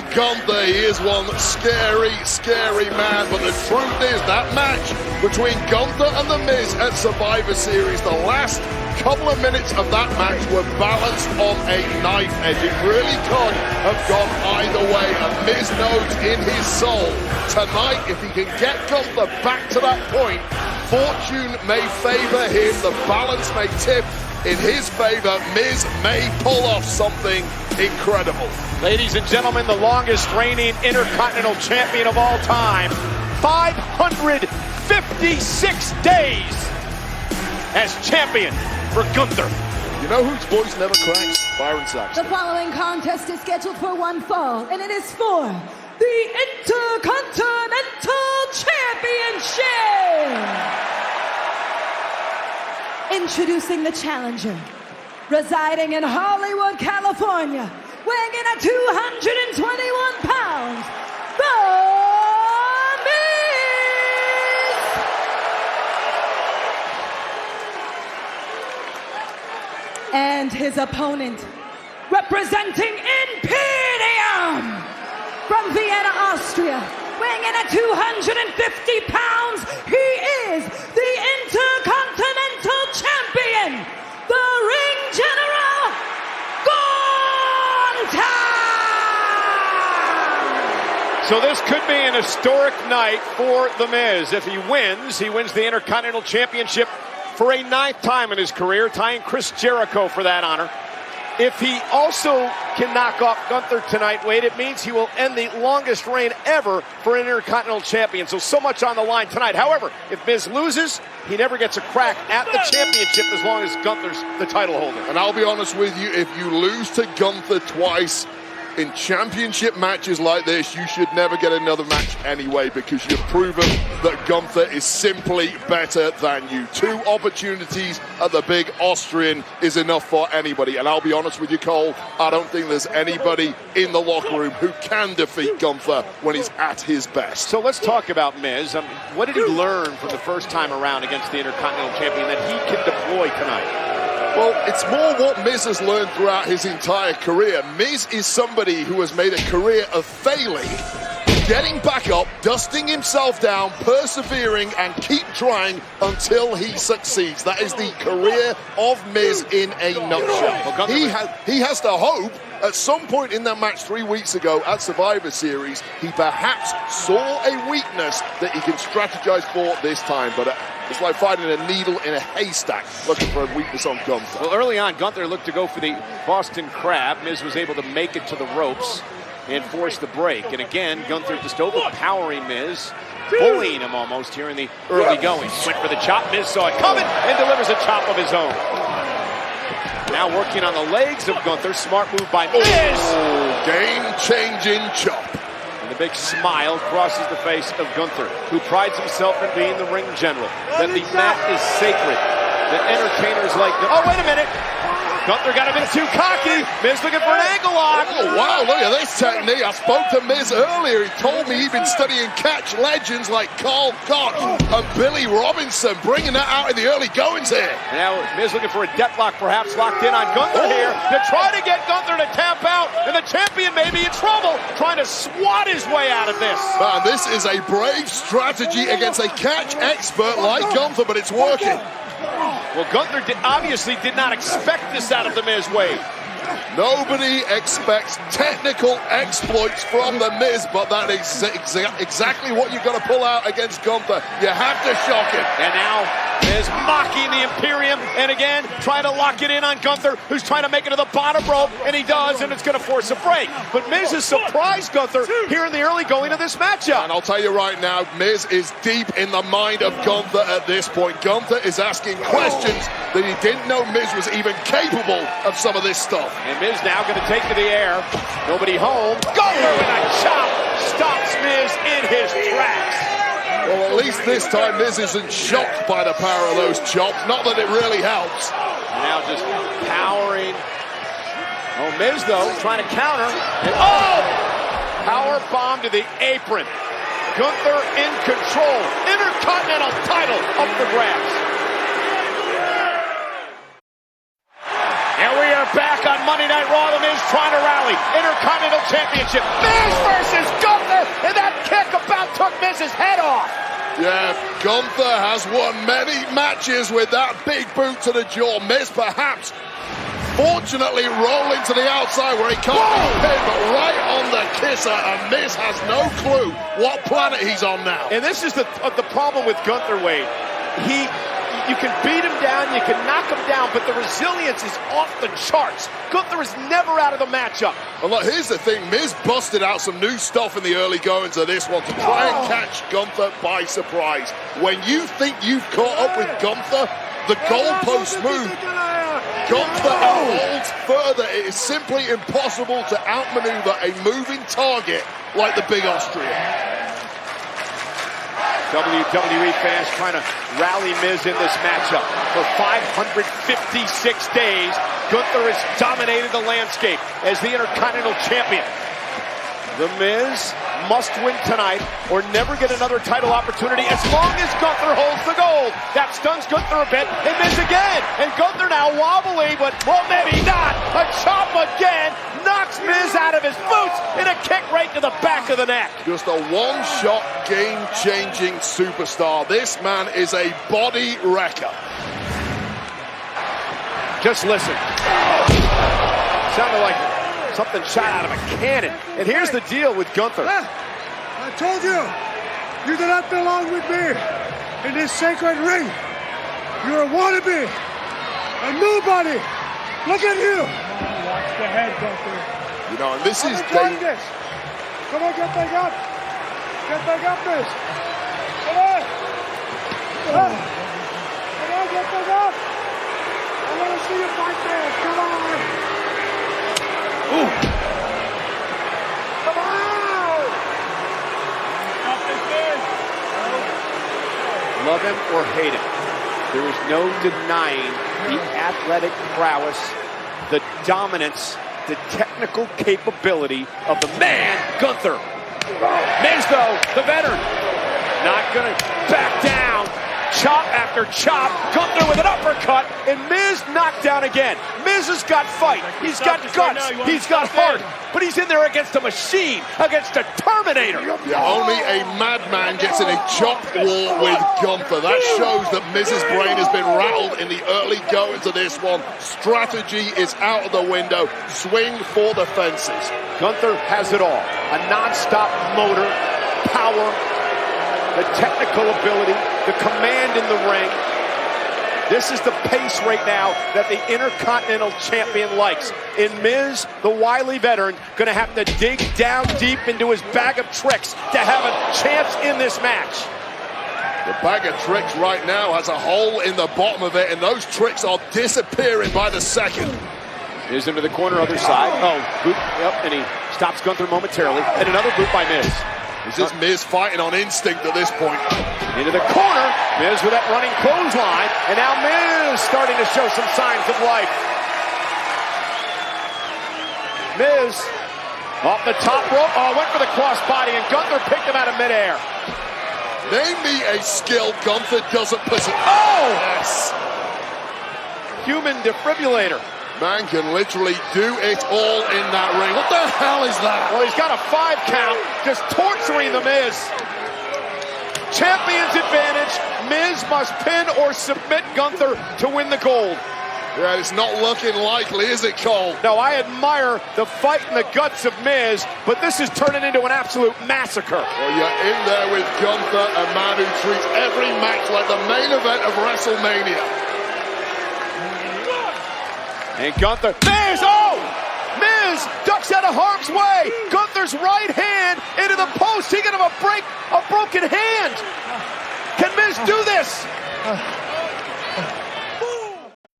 Gunther, he is one scary, scary man, but the truth is that match between Gunther and The Miz at Survivor Series, the last couple of minutes of that match were balanced on a knife edge. It really could have gone either way, and Miz knows in his soul tonight, if he can get Gunther back to that point, fortune may favor him, the balance may tip in his favor. Miz may pull off something incredible. Ladies and gentlemen, the longest reigning Intercontinental Champion of all time, 556 days as champion for Gunther. You know whose voice never cracks? Byron Saxton. The following contest is scheduled for one fall, and it is for the Intercontinental Championship. Introducing the challenger, residing in Hollywood, California, weighing in at 221 pounds, The Miz! And his opponent, representing Imperium, from Vienna, Austria, weighing in at 250 pounds, he is the Intercontinental Champion, the Ring General, Gunther! So this could be an historic night for The Miz. If he wins the Intercontinental Championship for a 9th time in his career, tying Chris Jericho for that honor. If he also can knock off Gunther tonight, Wade, it means he will end the longest reign ever for an Intercontinental Champion. So much on the line tonight. However, if Miz loses, he never gets a crack at the championship as long as Gunther's the title holder. And I'll be honest with you, if you lose to Gunther twice in championship matches like this, you should never get another match anyway, because you've proven that Gunther is simply better than you. 2 opportunities at the big Austrian is enough for anybody. And I'll be honest with you, Cole, I don't think there's anybody in the locker room who can defeat Gunther when he's at his best. So let's talk about Miz. What did he learn from the first time around against the Intercontinental Champion that he can deploy tonight? Well, it's more what Miz has learned throughout his entire career. Miz is somebody who has made a career of failing, getting back up, dusting himself down, persevering, and keep trying until he succeeds. That is the career of Miz in a nutshell. He has to hope at some point in that match 3 weeks ago at Survivor Series, he perhaps saw a weakness that he can strategize for this time. But it's like finding a needle in a haystack looking for a weakness on Gunther. Well, early on, Gunther looked to go for the Boston Crab. Miz was able to make it to the ropes and force the break. And again, Gunther just overpowering Miz, bullying him almost here in the early going. Went for the chop. Miz saw it coming and delivers a chop of his own. Now working on the legs of Gunther. Smart move by Miz. Oh, game-changing chop. And the big smile crosses the face of Gunther, who prides himself in being the ring general. That the mat is sacred. That entertainers like Gunther. Oh, wait a minute. Gunther got a bit too cocky. Miz looking for an ankle lock. Oh, wow, look at this technique. I spoke to Miz earlier. He told me he'd been studying catch legends like Carl Cox and Billy Robinson, bringing that out in the early goings here. Now Miz looking for a deathlock, perhaps locked in on Gunther here to try to get Gunther to tap out, and the champion may be in trouble, trying to swat his way out of this. Man, this is a brave strategy against a catch expert like Gunther, but it's working. Well, Gunther obviously did not expect this out of The Miz, Wade. Nobody expects technical exploits from The Miz, but that is exactly what you've got to pull out against Gunther. You have to shock him. And now Miz mocking the Imperium, and again trying to lock it in on Gunther, who's trying to make it to the bottom rope, and he does, and it's going to force a break. But Miz has surprised Gunther here in the early going of this matchup. And I'll tell you right now, Miz is deep in the mind of Gunther at this point. Gunther is asking questions that he didn't know Miz was even capable of some of this stuff. And Miz now going to take to the air. Nobody home. Gunther with a chop stops Miz in his tracks. Well, at least this time Miz isn't shocked by the power of those chops. Not that it really helps. Now just powering. Oh, Miz, though, trying to counter. And, oh! Power bomb to the apron. Gunther in control. Intercontinental title up for grabs. And we are back on Monday Night Raw. The Miz trying to rally. Intercontinental Championship. Miz versus Gunther. And that kick about took Miz's head off. Yeah, Gunther has won many matches with that big boot to the jaw. Miz perhaps fortunately rolling to the outside where he can't be pinned, but right on the kisser, and Miz has no clue what planet he's on now. And this is the problem with Gunther, Wade. You can beat him down, you can knock him down, but the resilience is off the charts. Gunther is never out of the matchup. Well, look, here's the thing. Miz busted out some new stuff in the early goings of this one to try and catch Gunther by surprise. When you think you've caught up with Gunther, the goalposts move. Gunther holds further. It is simply impossible to outmaneuver a moving target like the Big Austrian. WWE fans trying to rally Miz in this matchup. For 556 days, Gunther has dominated the landscape as the Intercontinental Champion. The Miz must win tonight or never get another title opportunity as long as Gunther holds the gold. That stuns Gunther a bit, and Miz again. And Gunther now wobbly, but well, maybe not. A chop again knocks Miz out of his boots and a kick right to the back of the neck. Just a one-shot, game-changing superstar. This man is a body wrecker. Just listen. Sounded like something shot out of a cannon. And here's the deal with Gunther. I told you, you do not belong with me in this sacred ring. You're a wannabe, a nobody. Look at you. Watch the head, Gunther. You know, and this is dangerous. Come on, get back up. Get back up, Miz. Come on. Come on, get back up. I want to see you fight there. Come on. Ooh. Come on. Love him or hate him, there is no denying the athletic prowess, the dominance, the technical capability of the man, Gunther. Miz, though, the veteran, not going to back down. Chop after chop, Gunther with an uppercut, and Miz knocked down again. Miz has got fight, he's got guts, he's got heart, but he's in there against a machine, against a Terminator. Yeah, only a madman gets in a chop war with Gunther. That shows that Miz's brain has been rattled in the early goings of this one. Strategy is out of the window. Swing for the fences. Gunther has it all. A non-stop motor, power, the technical ability, the command in the ring. This is the pace right now that the Intercontinental Champion likes. And Miz, the wily veteran, going to have to dig down deep into his bag of tricks to have a chance in this match. The bag of tricks right now has a hole in the bottom of it, and those tricks are disappearing by the second. Miz into the corner, other side. Oh, boot, yep, and he stops Gunther momentarily. And another boot by Miz. Is this Miz fighting on instinct at this point? Into the corner, Miz with that running clothesline, and now Miz starting to show some signs of life. Miz off the top rope, went for the crossbody, and Gunther picked him out of midair. Name me a skill Gunther doesn't possess. Oh! Yes. Human defibrillator. Man can literally do it all in that ring. What the hell is that? Well, he's got a 5 count, just torturing the Miz. Champion's advantage. Miz must pin or submit Gunther to win the gold. Yeah, it's not looking likely, is it, Cole? No, I admire the fight and the guts of Miz, but this is turning into an absolute massacre. Well, you're in there with Gunther, a man who treats every match like the main event of WrestleMania. And Gunther, Miz, Miz ducks out of harm's way. Gunther's right hand into the post. He gonna have a broken hand. Can Miz do this?